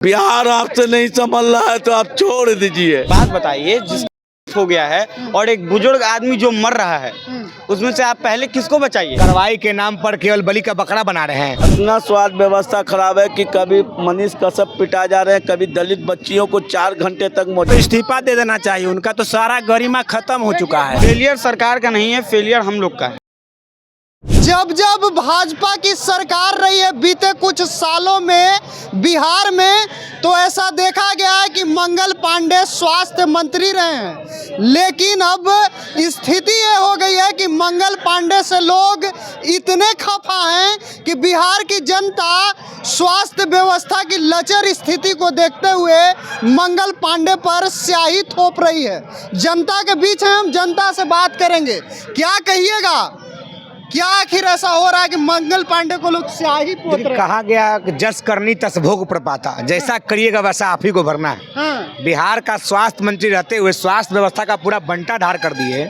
बिहार आपसे नहीं संभल रहा है तो आप छोड़ दीजिए। बात बताइए, जिस हो गया है और एक बुजुर्ग आदमी जो मर रहा है, उसमें से आप पहले किसको बचाइए? कार्रवाई के नाम पर केवल बलि का बकरा बना रहे हैं। इतना स्वास्थ्य व्यवस्था खराब है कि कभी मनीष कश्यप पिटा जा रहे हैं, कभी दलित बच्चियों को 4 घंटे तक तो इस्तीफा दे देना चाहिए, उनका तो सारा गरिमा खत्म हो चुका है। फेलियर सरकार का नहीं है, फेलियर हम लोग का है। जब जब भाजपा की सरकार रही है बीते कुछ सालों में बिहार में, तो ऐसा देखा गया है कि मंगल पांडे स्वास्थ्य मंत्री रहे हैं। लेकिन अब स्थिति ये हो गई है कि मंगल पांडे से लोग इतने खफा हैं कि बिहार की जनता स्वास्थ्य व्यवस्था की लचर स्थिति को देखते हुए मंगल पांडे पर स्याही थोप रही है। जनता के बीच हैं, हम जनता से बात करेंगे। क्या कहिएगा, क्या आखिर ऐसा हो रहा है कि मंगल पांडे को लोग स्याही पोत रहे हैं? कहा गया कि जस करनी तस भोग प्रपाता, जैसा करिएगा वैसा आप ही को भरना है। हाँ। बिहार का स्वास्थ्य मंत्री रहते हुए स्वास्थ्य व्यवस्था का पूरा बंटा ढार कर दिए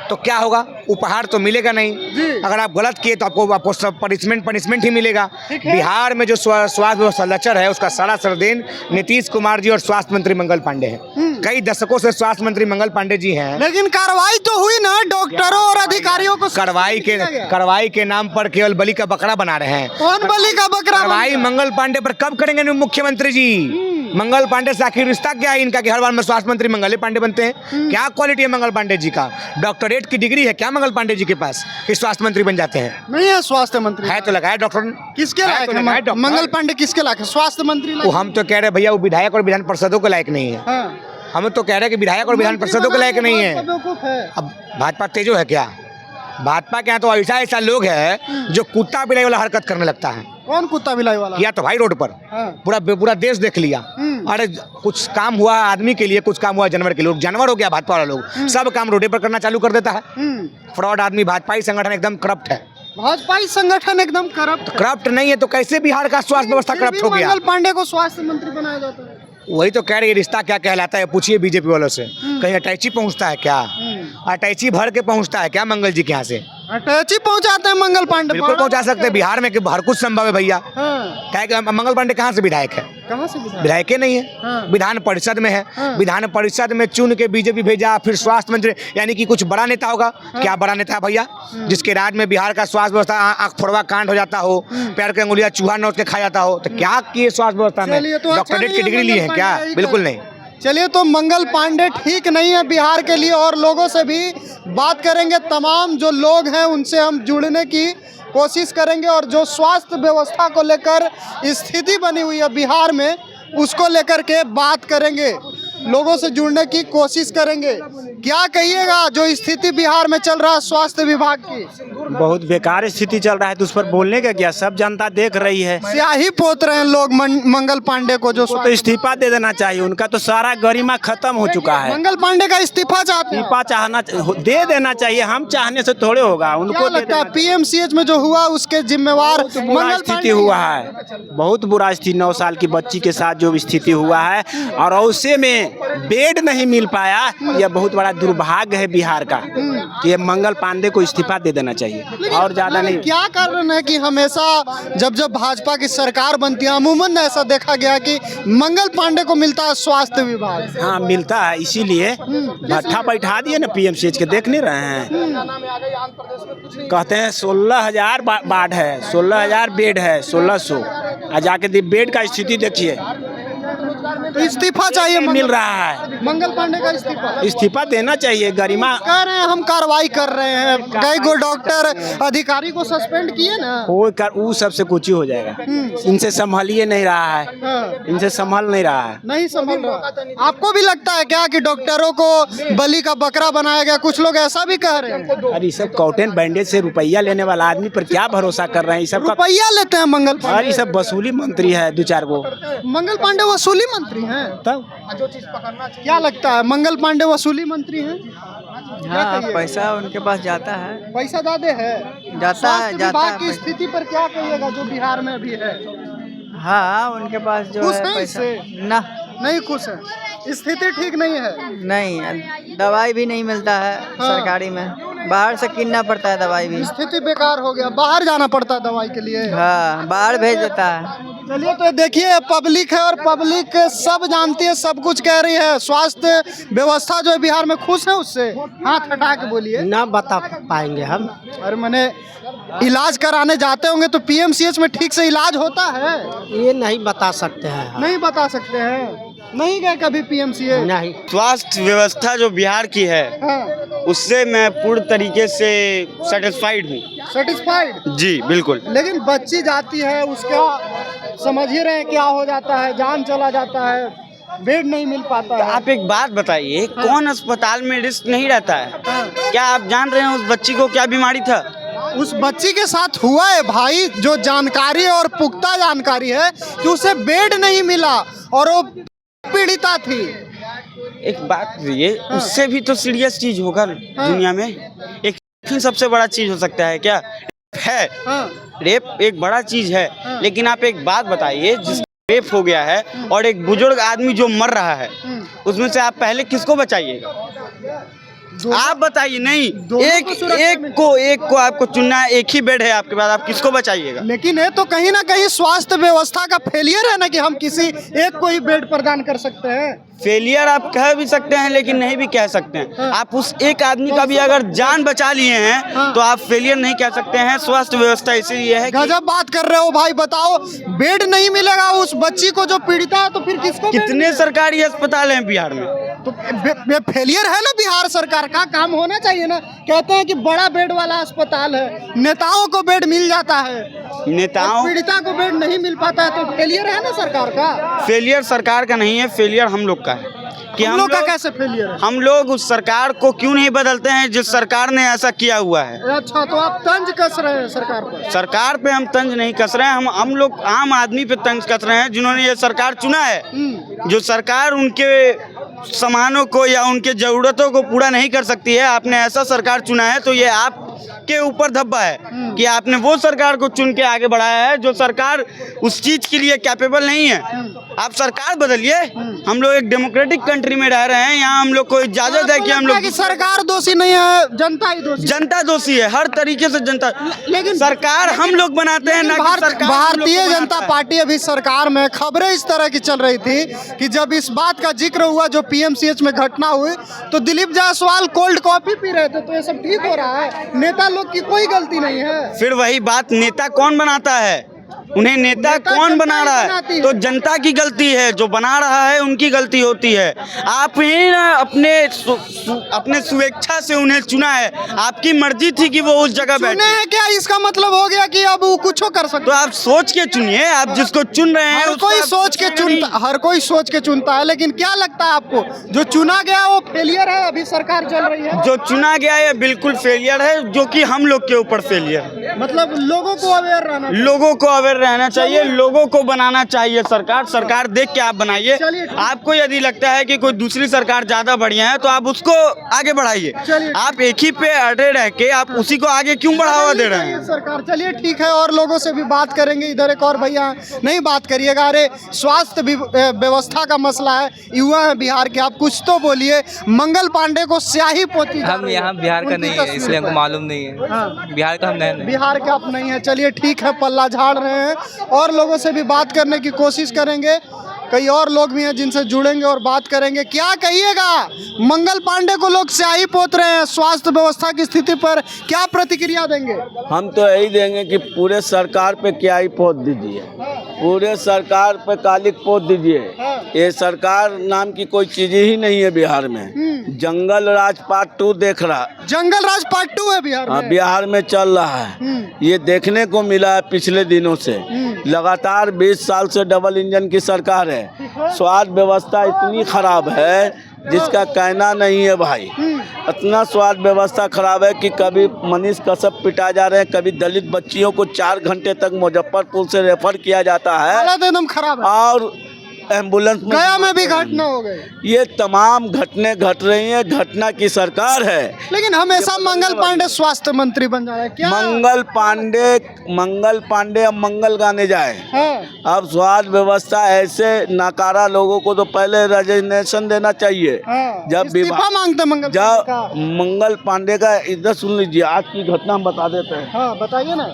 तो क्या होगा? उपहार तो मिलेगा नहीं। अगर आप गलत किए तो आपको सब पनिशमेंट ही मिलेगा। बिहार में जो स्वास्थ्य व्यवस्था लचर है उसका सारा सरदेन नीतीश कुमार जी और स्वास्थ्य मंत्री मंगल पांडे हैं। कई दशकों से स्वास्थ्य मंत्री मंगल पांडे जी हैं, लेकिन कार्रवाई तो हुई ना, डॉक्टरों और अधिकारियों को कार्रवाई के नाम पर केवल बलि का बकरा बना रहे हैं। कौन बलि का बकरा? कार्रवाई मंगल पांडे पर कब करेंगे मुख्यमंत्री जी? मंगल पांडे से आखिर रिश्ता क्या है इनका कि हर बार में स्वास्थ्य मंत्री मंगल पांडे बनते हैं? क्या क्वालिटी है मंगल पांडे जी का? डॉक्टरेट की डिग्री है क्या मंगल पांडे जी के पास कि स्वास्थ्य मंत्री बन जाते हैं? नहीं है स्वास्थ्य मंत्री। है तो लगाया डॉक्टर। किसके लायक है मंगल पांडे? किसके लायक है? स्वास्थ्य मंत्री वो हम तो कह रहे भैया वो विधायक और विधान पार्षदों के लायक नहीं है। हाँ। हम तो कह रहे हैं कि विधायक और विधान पार्षदों के लायक नहीं है। अब भाजपा तेजो है क्या? भाजपा के यहाँ तो ऐसा लोग है जो कुत्ता बिलाई वाला हरकत करने लगता है। कौन कुत्ता बिलाई वाला? या तो भाई रोड पर पूरा देश देख लिया। अरे कुछ काम हुआ आदमी के लिए, कुछ काम हुआ जानवर के लिए, जानवर हो गया भाजपा वाला लोग, सब काम रोडे पर करना चालू कर देता है। फ्रॉड आदमी। भाजपाई संगठन एकदम करप्ट है। भाजपाई संगठन एकदम करप्ट नहीं है तो कैसे बिहार का स्वास्थ्य व्यवस्था करप्ट हो गया? मंगल पांडे को स्वास्थ्य मंत्री बनाया जाता है। वही तो कह रहे हैं, रिश्ता क्या कहलाता है पूछिए बीजेपी वालों से। कहीं अटैची पहुंचता है क्या? अटैची भर के पहुंचता है क्या मंगल जी के यहाँ से? अटैची पहुंचाते हैं मंगल पांडे? बिल्कुल पहुंचा सकते हैं। बिहार में हर कुछ संभव है भैया। क्या कि मंगल पांडे कहाँ से विधायक है? कहाँ से विधायक नहीं है। विधान परिषद में है। विधान परिषद में चुन के बीजेपी भेजा, फिर स्वास्थ्य मंत्री, यानी कि कुछ बड़ा नेता होगा। क्या बड़ा नेता है भैया? जिसके राज में बिहार का स्वास्थ्य व्यवस्था आँख फोड़वा कांड हो जाता हो, पैर के अंगुलियां चूहा नोच के खा जाता हो, तो क्या किए स्वास्थ्य व्यवस्था में? डॉक्टरेट की डिग्री ली है क्या? बिल्कुल नहीं। चलिए, तो मंगल पांडे ठीक नहीं है बिहार के लिए। और लोगों से भी बात करेंगे, तमाम जो लोग हैं उनसे हम जुड़ने की कोशिश करेंगे और जो स्वास्थ्य व्यवस्था को लेकर स्थिति बनी हुई है बिहार में उसको लेकर के बात करेंगे, लोगों से जुड़ने की कोशिश करेंगे। क्या कहिएगा जो स्थिति बिहार में चल रहा है स्वास्थ्य विभाग की? बहुत बेकार स्थिति चल रहा है, तो उस पर बोलने का क्या? सब जनता देख रही है। स्याही पोत रहे हैं लोग मंगल पांडे को। जो तो इस्तीफा दे देना चाहिए, उनका तो सारा गरिमा खत्म हो चुका है। मंगल पांडे का इस्तीफा चाहते हैं? इस्तीफा दे देना चाहिए। हम चाहने से थोड़े होगा, उनको लगता है पीएमसीएच में जो हुआ उसके जिम्मेवार बुरा स्थिति हुआ है। बहुत बुरा स्थिति, 9 साल की बच्ची के साथ जो स्थिति हुआ है, और उसे में बेड नहीं मिल पाया। यह बहुत बड़ा दुर्भाग्य है बिहार का कि मंगल पांडे को इस्तीफा दे देना चाहिए और ज्यादा नहीं। क्या कारण है कि हमेशा जब भाजपा की सरकार बनती है अमूमन ऐसा देखा गया कि मंगल पांडे को मिलता है स्वास्थ्य विभाग? हाँ, मिलता है, इसीलिए भट्ठा बैठा दिए ना पीएमसीएच के। देख नहीं रहे हैं, कहते हैं 16,000 बाढ़ है, 16,000 बेड है, 1600। आ जाके बेड का स्थिति देखिए। तो इस्तीफा चाहिए। मिल रहा है मंगल पांडे का इस्तीफा देना चाहिए। गरिमा कह रहे हैं हम कार्रवाई कर रहे हैं, कई गो डॉक्टर अधिकारी को सस्पेंड किए ना। वो सबसे कुछ ही हो जाएगा। इनसे संभालिए नहीं रहा है। इनसे संभाल नहीं रहा है। नहीं संभाल रहा। आपको भी लगता है क्या कि डॉक्टरों को बलि का बकरा बनाया गया? कुछ लोग ऐसा भी कह रहे हैं। अरे सब कॉटन बैंडेज से रुपया लेने वाला आदमी पर क्या भरोसा कर रहे हैं? सब रुपया लेते हैं मंगल पांडे? अरे सब वसूली मंत्री है 2-4 गो। मंगल पांडे वसूली मंत्री हैं? तब क्या लगता है मंगल पांडे वसूली मंत्री हैं? हाँ, पैसा उनके पास जाता है। पैसा ज्यादा है? जाता है। विभाग की स्थिति पर क्या कहिएगा जो बिहार में अभी है? हाँ, उनके पास जो है पैसा ना, नहीं खुश है, स्थिति ठीक नहीं है। नहीं, दवाई भी नहीं मिलता है सरकारी में, बाहर से किनना पड़ता है दवाई भी। स्थिति बेकार हो गया, बाहर जाना पड़ता है दवाई के लिए। हाँ, बाहर भेज देता है। चलिए तो देखिए पब्लिक है और पब्लिक सब जानती है, सब कुछ कह रही है। स्वास्थ्य व्यवस्था जो है बिहार में खुश है उससे? हाथ हटा के बोलिए। ना बता पाएंगे हम। अरे मैंने इलाज कराने जाते होंगे तो पीएमसीएच में ठीक से इलाज होता है? ये नहीं बता सकते हैं हम। नहीं बता सकते हैं, नहीं गए कभी पीएमसीएच? नहीं। स्वास्थ्य व्यवस्था जो बिहार की है हाँ, उससे मैं पूर्ण तरीके से सेटिस्फाइड हूँ। सेटिस्फाइड? जी बिल्कुल। लेकिन बच्ची जाती है, उसका समझ ही रहे हैं क्या हो जाता है, जान चला जाता है, बेड नहीं मिल पाता है। आप एक बात बताइए, कौन अस्पताल में रिस्क नहीं रहता है? हाँ। क्या आप जान रहे हैं उस बच्ची को क्या बीमारी था? उस बच्ची के साथ हुआ है भाई, जो जानकारी है और पुख्ता जानकारी है कि उसे बेड नहीं मिला और वो पीड़िता थी। एक बात ये, उससे भी तो सीरियस चीज होगा दुनिया में। एक ही सबसे बड़ा चीज हो सकता है क्या? है रेप एक बड़ा चीज है, लेकिन आप एक बात बताइए, जिस रेप हो गया है और एक बुजुर्ग आदमी जो मर रहा है, उसमें से आप पहले किसको बचाइएगा? आप बताइए। नहीं, एक को आपको चुनना है, एक ही बेड है आपके पास, आप किसको बचाइएगा? लेकिन ये तो कहीं ना कहीं स्वास्थ्य व्यवस्था का फेलियर है ना कि हम किसी एक को ही बेड प्रदान कर सकते हैं। फेलियर आप कह भी सकते हैं, लेकिन नहीं भी कह सकते हैं। आप उस एक आदमी का भी अगर जान बचा लिए हैं तो आप फेलियर नहीं कह सकते हैं। स्वास्थ्य व्यवस्था इसीलिए है। गजब बात कर रहे हो भाई, बताओ बेड नहीं मिलेगा उस बच्ची को जो पीड़िता है, तो फिर किसको? कितने सरकारी अस्पताल हैं बिहार में? तो फेलियर है ना बिहार सरकार का, काम होना चाहिए ना। कहते हैं कि बड़ा बेड वाला अस्पताल है, नेताओं को बेड मिल जाता है, नेताओं पीड़िता को बेड नहीं मिल पाता है, तो फेलियर है ना सरकार का। फेलियर सरकार का नहीं है, फेलियर हम लोग का है कि हम लोग का कैसे फेलियर है? हम लोग उस सरकार को क्यों नहीं बदलते हैं जिस सरकार ने ऐसा किया हुआ है। अच्छा, तो आप तंज कस रहे हैं सरकार पर? सरकार पे हम तंज नहीं कस रहे हैं, हम लोग आम आदमी पे तंज कस रहे हैं, जिन्होंने ये सरकार चुना है। जो सरकार उनके सामानों को या उनके जरूरतों को पूरा नहीं कर सकती है, आपने ऐसा सरकार चुना है, तो ये आप के ऊपर धब्बा है कि आपने वो सरकार को चुन के आगे बढ़ाया है जो सरकार उस चीज के लिए कैपेबल नहीं है। आप सरकार बदलिए। हम लोग एक डेमोक्रेटिक कंट्री में रह रहे हैं, यहाँ हम लोग को इजाजत है कि हम लोग। सरकार दोषी नहीं है, जनता ही दोषी। जनता दोषी है, हर तरीके से जनता। लेकिन सरकार हम लोग बनाते हैं ना कि सरकार। भारतीय जनता पार्टी अभी सरकार में खबरें इस तरह की चल रही थी कि जब इस बात का जिक्र हुआ जो पीएमसीएच में घटना हुई, तो Dilip Jaiswal cold coffee P रहे थे। तो ये सब ठीक हो रहा है, नेता लोग की कोई गलती नहीं है। फिर वही बात, नेता कौन बनाता है? उन्हें नेता कौन बना रहा है? तो जनता की गलती है, जो बना रहा है उनकी गलती होती है। आप ही ना अपने स्वेच्छा से उन्हें चुना है, आपकी मर्जी थी कि वो उस जगह बैठे हैं। क्या इसका मतलब हो गया कि अब वो कुछ कर सकते? तो आप सोच के चुनिए, आप जिसको चुन रहे हैं। हर कोई सोच के चुनता है, लेकिन क्या लगता है आपको जो चुना गया वो फेलियर है? अभी सरकार चल रही है, जो चुना गया है बिल्कुल फेलियर है, जो कि हम लोग के ऊपर फेलियर है। मतलब लोगों को अवेयर रहना चाहिए, लोगों को बनाना चाहिए। सरकार देख के आप बनाइए। आपको यदि लगता है कि कोई दूसरी सरकार ज्यादा बढ़िया है तो आप उसको आगे बढ़ाइए। आप एक ही पे अड़े रह के आप उसी को आगे क्यों बढ़ावा दे रहे हैं? सरकार चलिए ठीक है, और लोगों से भी बात करेंगे। इधर एक और भैया नहीं बात करिएगा। अरे स्वास्थ्य व्यवस्था का मसला है, युवा है बिहार के, आप कुछ तो बोलिए। मंगल पांडे को स्याही पोती। हम यहाँ बिहार का नहीं है, इसलिए हमको मालूम नहीं है। बिहार का हम नहीं। बिहार के आप नहीं है, चलिए ठीक है, पल्ला झाड़ रहे हैं। और लोगों से भी बात करने की कोशिश करेंगे। कई और लोग भी हैं जिनसे जुड़ेंगे और बात करेंगे। क्या कहिएगा, मंगल पांडे को लोग स्याही पोत रहे हैं, स्वास्थ्य व्यवस्था की स्थिति पर क्या प्रतिक्रिया देंगे? हम तो यही देंगे कि पूरे सरकार पे क्या ही पोत दीजिए, पूरे सरकार पे कालिक पोत दीजिए। ये सरकार नाम की कोई चीज ही नहीं है बिहार में। जंगल राज पार्ट 2 देख रहा, जंगल राज पार्ट 2 है बिहार में। बिहार में चल रहा है, ये देखने को मिला है पिछले दिनों से। लगातार 20 साल से डबल इंजन की सरकार है। स्वास्थ्य व्यवस्था इतनी खराब है जिसका कहना नहीं है भाई। इतना स्वास्थ्य व्यवस्था खराब है कि कभी मनीष कश्यप पिटा जा रहे हैं, कभी दलित बच्चियों को 4 घंटे तक मुजफ्फरपुर से रेफर किया जाता है। हालत एकदम खराब है। और एम्बुलेंस में गया में भी घटना हो गई। ये तमाम घटने घट रही हैं, घटना की सरकार है। लेकिन हमेशा मंगल पांडे स्वास्थ्य मंत्री बन जा रहे हैं क्या? मंगल पांडे अब मंगल गाने जाए। अब स्वास्थ्य व्यवस्था ऐसे नकारा लोगों को तो पहले रेजिग्नेशन देना चाहिए। जब इस्तीफा मांगते मंगल पांडे का इधर सुन लीजिए, आज की घटना हम बता देते हैं। हाँ बताइए ना।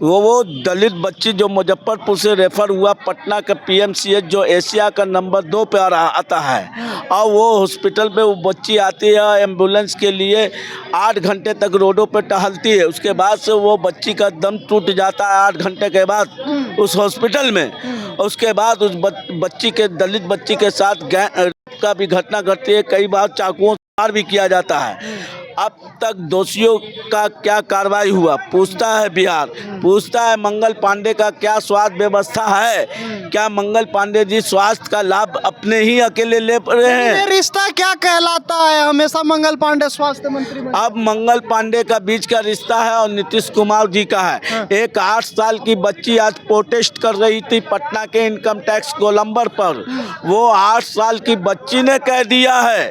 वो दलित बच्ची जो मुजफ्फरपुर से रेफर हुआ पटना का पीएमसीएच जो एशिया का नंबर 2 पे आता है, और वो हॉस्पिटल पे वो बच्ची आती है एम्बुलेंस के लिए, 8 घंटे तक रोडों पे टहलती है, उसके बाद से वो बच्ची का दम टूट जाता है 8 घंटे के बाद उस हॉस्पिटल में। उसके बाद उस बच्ची के दलित बच्ची के साथ का भी घटना घटती है, कई बार चाकुओं से वार भी किया जाता है। अब तक दोषियों का क्या कार्रवाई हुआ, पूछता है बिहार, पूछता है मंगल पांडे का क्या स्वास्थ्य व्यवस्था है, क्या मंगल पांडे जी स्वास्थ्य का लाभ अपने ही अकेले ले रहे हैं? ये रिश्ता क्या कहलाता है? हमेशा मंगल पांडे स्वास्थ्य मंत्री बने। अब मंगल पांडे का बीच का रिश्ता है और नीतीश कुमार जी का है। एक 8 साल की बच्ची आज प्रोटेस्ट कर रही थी पटना के इनकम टैक्स गोलंबर पर, वो 8 साल की बच्ची ने कह दिया है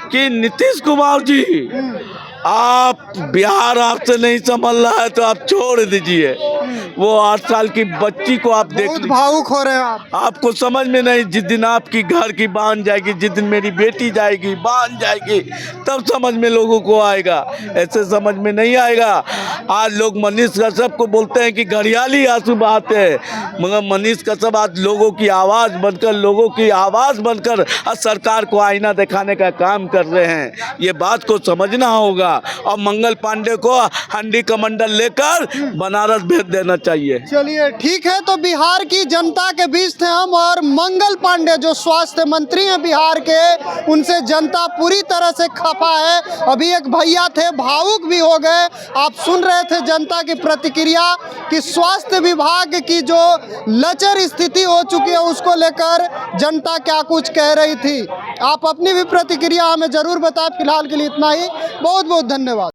कि नीतीश कुमार जी आप बिहार आपसे नहीं संभल रहा है तो आप छोड़ दीजिए। वो 8 साल की बच्ची को आप देख बहुत भावुक हो रहे हैं आप। आपको समझ में नहीं, जिस दिन आपकी घर की बांध जाएगी, जिस दिन मेरी बेटी जाएगी बांध जाएगी, तब समझ में लोगों को आएगा, ऐसे समझ में नहीं आएगा। आज लोग मनीष कश्यप को बोलते हैं कि घड़ियाली आंसू बहाते हैं, मगर मनीष कश्यप आज लोगों की आवाज़ बनकर सरकार को आईना दिखाने का काम कर रहे हैं। ये बात को समझना होगा और मंगल पांडे को हंडी कमंडल लेकर बनारस भेज देना चाहिए। चलिए ठीक है, तो बिहार की जनता के बीच थे हम, और मंगल पांडे जो स्वास्थ्य मंत्री हैं बिहार के, उनसे जनता पूरी तरह से खफा है। अभी एक भैया थे, भावुक भी हो गए। आप सुन रहे थे जनता की प्रतिक्रिया कि स्वास्थ्य विभाग की जो लचर स्थिति हो चुकी है उसको लेकर जनता क्या कुछ कह रही थी। आप अपनी भी प्रतिक्रिया हमें जरूर बताएं। फिलहाल के लिए इतना ही, बहुत बहुत धन्यवाद।